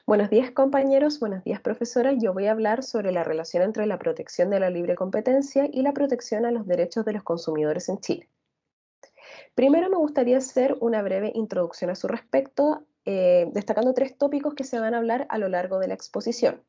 Buenos días compañeros, buenos días profesora. Yo voy a hablar sobre la relación entre la protección de la libre competencia y la protección a los derechos de los consumidores en Chile. Primero me gustaría hacer una breve introducción a su respecto, destacando tres tópicos que se van a hablar a lo largo de la exposición.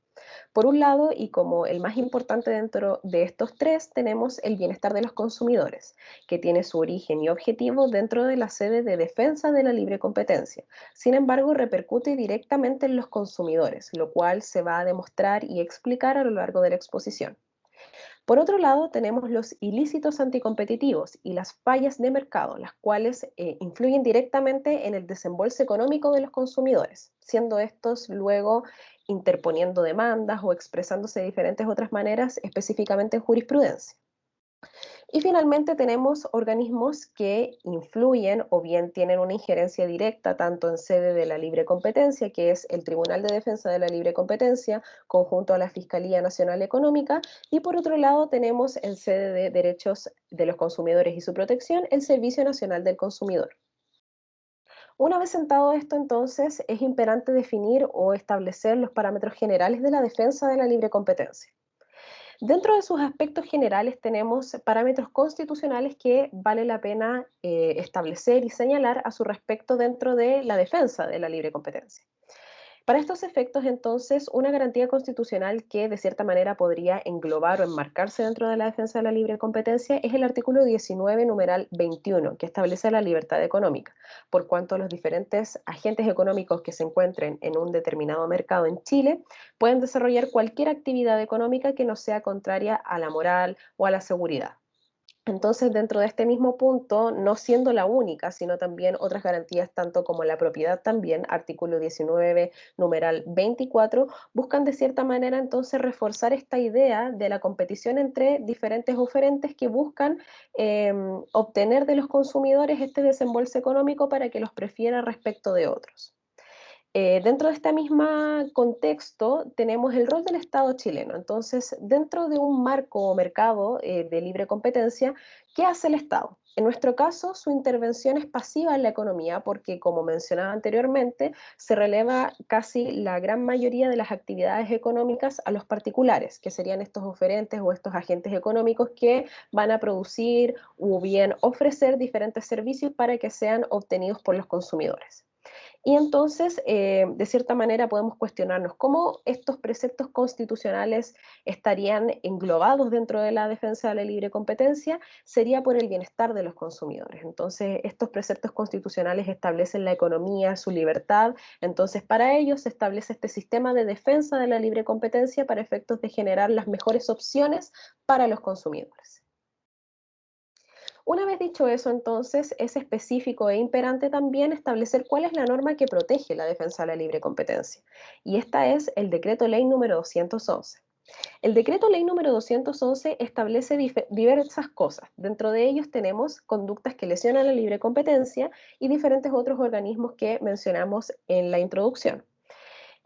Por un lado, y como el más importante dentro de estos tres, tenemos el bienestar de los consumidores, que tiene su origen y objetivo dentro de la sede de defensa de la libre competencia. Sin embargo, repercute directamente en los consumidores, lo cual se va a demostrar y explicar a lo largo de la exposición. Por otro lado, tenemos los ilícitos anticompetitivos y las fallas de mercado, las cuales influyen directamente en el desembolso económico de los consumidores, siendo estos luego interponiendo demandas o expresándose de diferentes otras maneras, específicamente en jurisprudencia. Y finalmente tenemos organismos que influyen o bien tienen una injerencia directa tanto en sede de la libre competencia, que es el Tribunal de Defensa de la Libre Competencia, conjunto a la Fiscalía Nacional Económica, y por otro lado tenemos en sede de derechos de los consumidores y su protección, el Servicio Nacional del Consumidor. Una vez sentado esto, entonces, es imperante definir o establecer los parámetros generales de la defensa de la libre competencia. Dentro de sus aspectos generales tenemos parámetros constitucionales que vale la pena establecer y señalar a su respecto dentro de la defensa de la libre competencia. Para estos efectos, entonces, una garantía constitucional que de cierta manera podría englobar o enmarcarse dentro de la defensa de la libre competencia es el artículo 19, numeral 21, que establece la libertad económica, por cuanto los diferentes agentes económicos que se encuentren en un determinado mercado en Chile pueden desarrollar cualquier actividad económica que no sea contraria a la moral o a la seguridad. Entonces, dentro de este mismo punto, no siendo la única, sino también otras garantías, tanto como la propiedad también, artículo 19, numeral 24, buscan de cierta manera entonces reforzar esta idea de la competición entre diferentes oferentes que buscan obtener de los consumidores este desembolso económico para que los prefiera respecto de otros. Dentro de este mismo contexto tenemos el rol del Estado chileno. Entonces, dentro de un marco o mercado de libre competencia, ¿qué hace el Estado? En nuestro caso, su intervención es pasiva en la economía porque, como mencionaba anteriormente, se releva casi la gran mayoría de las actividades económicas a los particulares, que serían estos oferentes o estos agentes económicos que van a producir o bien ofrecer diferentes servicios para que sean obtenidos por los consumidores. Y entonces, de cierta manera, podemos cuestionarnos cómo estos preceptos constitucionales estarían englobados dentro de la defensa de la libre competencia, sería por el bienestar de los consumidores. Entonces, estos preceptos constitucionales establecen la economía, su libertad, entonces para ellos se establece este sistema de defensa de la libre competencia para efectos de generar las mejores opciones para los consumidores. Una vez dicho eso, entonces, es específico e imperante también establecer cuál es la norma que protege la defensa de la libre competencia. Y esta es el Decreto Ley número 211. El Decreto Ley número 211 establece diversas cosas. Dentro de ellos tenemos conductas que lesionan la libre competencia y diferentes otros organismos que mencionamos en la introducción.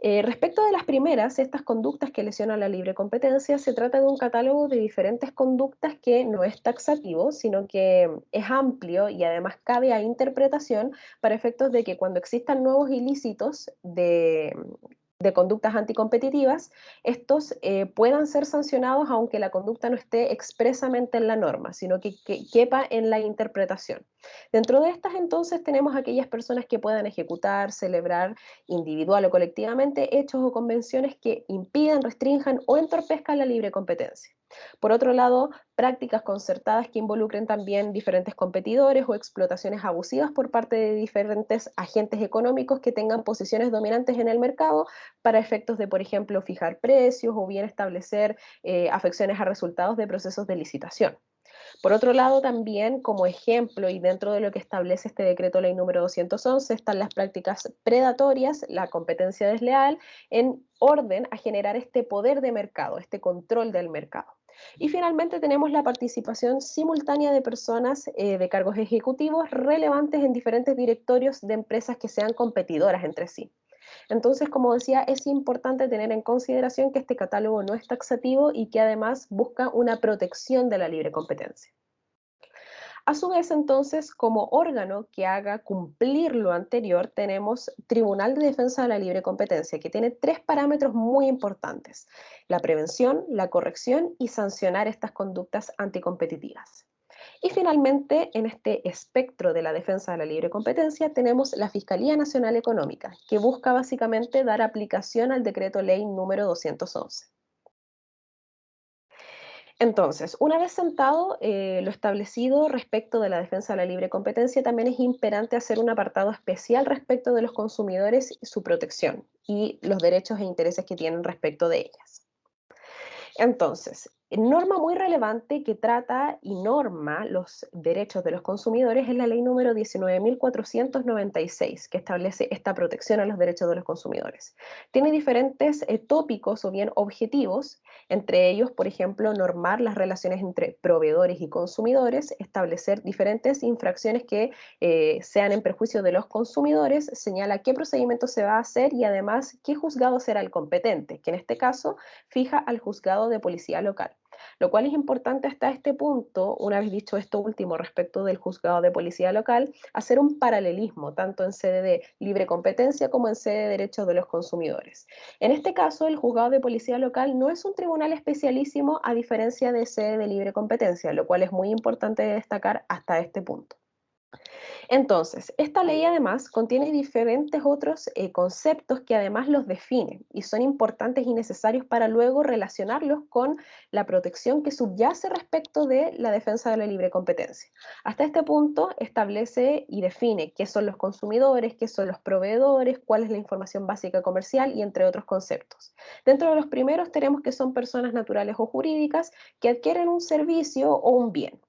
Respecto de las primeras, estas conductas que lesionan la libre competencia, se trata de un catálogo de diferentes conductas que no es taxativo, sino que es amplio y además cabe a interpretación para efectos de que cuando existan nuevos ilícitos de conductas anticompetitivas, estos puedan ser sancionados aunque la conducta no esté expresamente en la norma, sino que quepa en la interpretación. Dentro de estas entonces tenemos aquellas personas que puedan ejecutar, celebrar individual o colectivamente, hechos o convenciones que impidan, restrinjan o entorpezcan la libre competencia. Por otro lado, prácticas concertadas que involucren también diferentes competidores o explotaciones abusivas por parte de diferentes agentes económicos que tengan posiciones dominantes en el mercado para efectos de, por ejemplo, fijar precios o bien establecer afecciones a resultados de procesos de licitación. Por otro lado, también como ejemplo y dentro de lo que establece este decreto ley número 211 están las prácticas predatorias, la competencia desleal, en orden a generar este poder de mercado, este control del mercado. Y finalmente tenemos la participación simultánea de personas de cargos ejecutivos relevantes en diferentes directorios de empresas que sean competidoras entre sí. Entonces, como decía, es importante tener en consideración que este catálogo no es taxativo y que además busca una protección de la libre competencia. A su vez, entonces, como órgano que haga cumplir lo anterior, tenemos Tribunal de Defensa de la Libre Competencia, que tiene tres parámetros muy importantes: la prevención, la corrección y sancionar estas conductas anticompetitivas. Y finalmente, en este espectro de la defensa de la libre competencia, tenemos la Fiscalía Nacional Económica, que busca básicamente dar aplicación al decreto ley número 211. Entonces, una vez sentado lo establecido respecto de la defensa de la libre competencia, también es imperante hacer un apartado especial respecto de los consumidores y su protección y los derechos e intereses que tienen respecto de ellas. Entonces, norma muy relevante que trata y norma los derechos de los consumidores es la ley número 19.496, que establece esta protección a los derechos de los consumidores. Tiene diferentes tópicos o bien objetivos, entre ellos, por ejemplo, normar las relaciones entre proveedores y consumidores, establecer diferentes infracciones que sean en perjuicio de los consumidores, señala qué procedimiento se va a hacer y además qué juzgado será el competente, que en este caso fija al juzgado de policía local. Lo cual es importante hasta este punto, una vez dicho esto último respecto del juzgado de policía local, hacer un paralelismo tanto en sede de libre competencia como en sede de derechos de los consumidores. En este caso, el juzgado de policía local no es un tribunal especialísimo a diferencia de sede de libre competencia, lo cual es muy importante destacar hasta este punto. Entonces, esta ley además contiene diferentes otros conceptos que además los definen y son importantes y necesarios para luego relacionarlos con la protección que subyace respecto de la defensa de la libre competencia. Hasta este punto establece y define qué son los consumidores, qué son los proveedores, cuál es la información básica comercial y entre otros conceptos. Dentro de los primeros tenemos que son personas naturales o jurídicas que adquieren un servicio o un bien.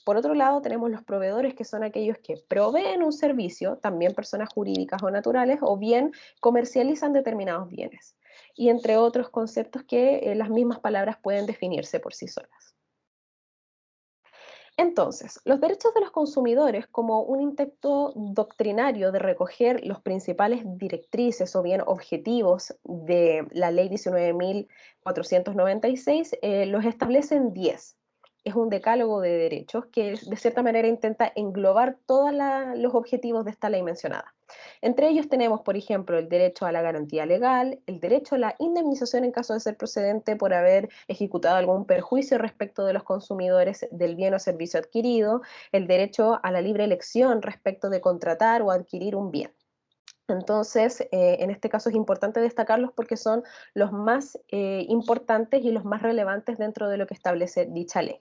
Por otro lado, tenemos los proveedores, que son aquellos que proveen un servicio, también personas jurídicas o naturales, o bien comercializan determinados bienes. Y entre otros conceptos que las mismas palabras pueden definirse por sí solas. Entonces, los derechos de los consumidores, como un intento doctrinario de recoger los principales directrices o bien objetivos de la Ley 19.496, los establecen 10. Es un decálogo de derechos que de cierta manera intenta englobar todos los objetivos de esta ley mencionada. Entre ellos tenemos, por ejemplo, el derecho a la garantía legal, el derecho a la indemnización en caso de ser procedente por haber ejecutado algún perjuicio respecto de los consumidores del bien o servicio adquirido, el derecho a la libre elección respecto de contratar o adquirir un bien. Entonces, en este caso es importante destacarlos porque son los más importantes y los más relevantes dentro de lo que establece dicha ley.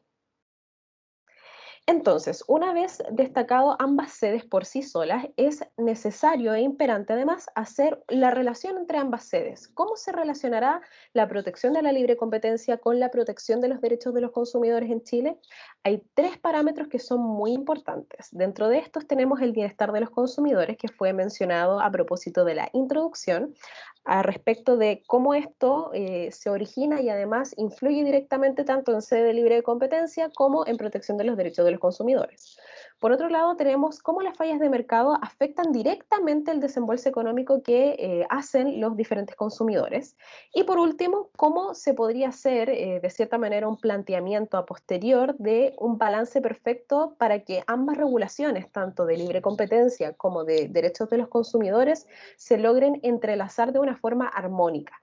Entonces, una vez destacado ambas sedes por sí solas, es necesario e imperante además hacer la relación entre ambas sedes. ¿Cómo se relacionará la protección de la libre competencia con la protección de los derechos de los consumidores en Chile? Hay tres parámetros que son muy importantes. Dentro de estos tenemos el bienestar de los consumidores, que fue mencionado a propósito de la introducción, a respecto de cómo esto se origina y además influye directamente tanto en sede de libre competencia como en protección de los derechos de los consumidores. Por otro lado, tenemos cómo las fallas de mercado afectan directamente el desembolso económico que hacen los diferentes consumidores. Y por último, cómo se podría hacer, de cierta manera, un planteamiento a posterior de un balance perfecto para que ambas regulaciones, tanto de libre competencia como de derechos de los consumidores, se logren entrelazar de una forma armónica.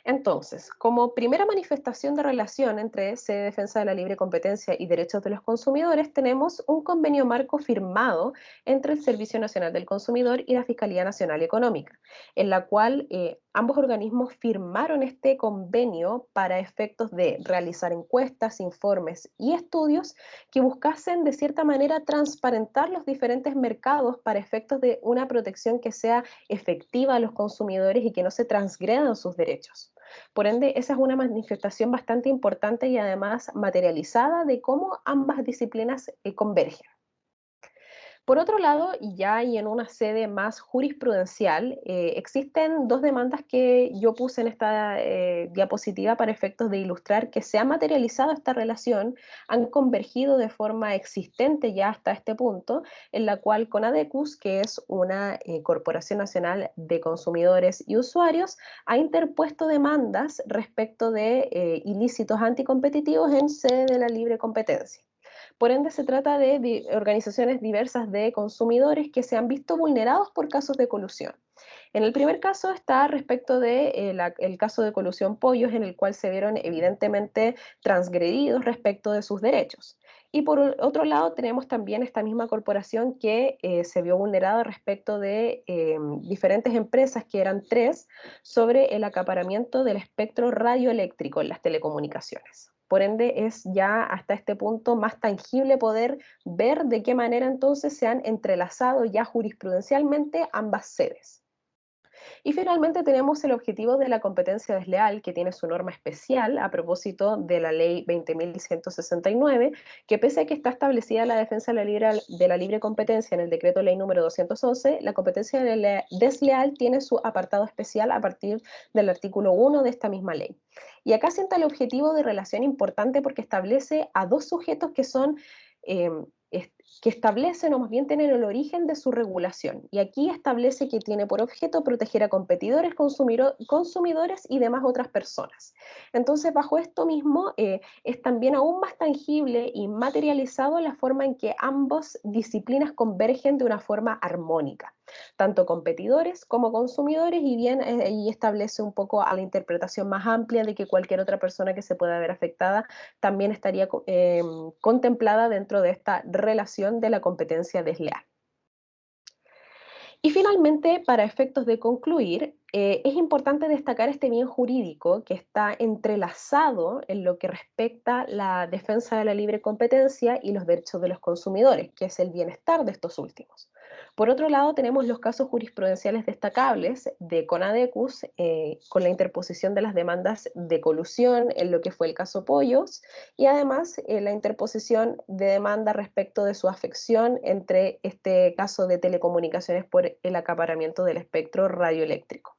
Entonces, como primera manifestación de relación entre sede de defensa de la libre competencia y derechos de los consumidores, tenemos un convenio marco firmado entre el Servicio Nacional del Consumidor y la Fiscalía Nacional Económica, en la cual ambos organismos firmaron este convenio para efectos de realizar encuestas, informes y estudios que buscasen de cierta manera transparentar los diferentes mercados para efectos de una protección que sea efectiva a los consumidores y que no se transgredan sus derechos. Por ende, esa es una manifestación bastante importante y además materializada de cómo ambas disciplinas convergen. Por otro lado, y ya y en una sede más jurisprudencial, existen dos demandas que yo puse en esta diapositiva para efectos de ilustrar que se ha materializado esta relación, han convergido de forma existente ya hasta este punto, en la cual Conadecus, que es una Corporación Nacional de Consumidores y Usuarios, ha interpuesto demandas respecto de ilícitos anticompetitivos en sede de la libre competencia. Por ende, se trata de organizaciones diversas de consumidores que se han visto vulnerados por casos de colusión. En el primer caso está respecto de el caso de colusión pollos, en el cual se vieron evidentemente transgredidos respecto de sus derechos. Y por otro lado tenemos también esta misma corporación que se vio vulnerada respecto de diferentes empresas, que eran tres, sobre el acaparamiento del espectro radioeléctrico en las telecomunicaciones. Por ende, es ya hasta este punto más tangible poder ver de qué manera entonces se han entrelazado ya jurisprudencialmente ambas sedes. Y finalmente tenemos el objetivo de la competencia desleal, que tiene su norma especial a propósito de la ley 20.169, que pese a que está establecida la defensa de la libre competencia en el decreto ley número 211, la competencia desleal tiene su apartado especial a partir del artículo 1 de esta misma ley. Y acá sienta el objetivo de relación importante porque establece a dos sujetos que son eh, que establecen o más bien tienen el origen de su regulación. Y aquí establece que tiene por objeto proteger a competidores, consumidores y demás otras personas. Entonces, bajo esto mismo, es también aún más tangible y materializado la forma en que ambas disciplinas convergen de una forma armónica, tanto competidores como consumidores, y bien y establece un poco a la interpretación más amplia de que cualquier otra persona que se pueda ver afectada también estaría contemplada dentro de esta relación de la competencia desleal. Y finalmente, para efectos de concluir, es importante destacar este bien jurídico que está entrelazado en lo que respecta a la defensa de la libre competencia y los derechos de los consumidores, que es el bienestar de estos últimos. Por otro lado, tenemos los casos jurisprudenciales destacables de Conadecus, con la interposición de las demandas de colusión en lo que fue el caso Pollos, y además la interposición de demanda respecto de su afección entre este caso de telecomunicaciones por el acaparamiento del espectro radioeléctrico.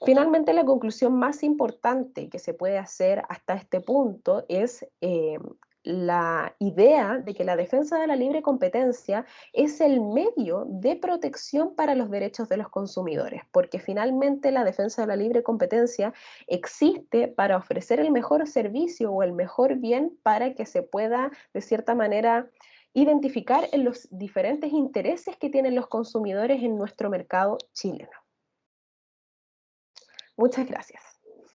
Finalmente, la conclusión más importante que se puede hacer hasta este punto es la idea de que la defensa de la libre competencia es el medio de protección para los derechos de los consumidores, porque finalmente la defensa de la libre competencia existe para ofrecer el mejor servicio o el mejor bien para que se pueda, de cierta manera, identificar en los diferentes intereses que tienen los consumidores en nuestro mercado chileno. Muchas gracias.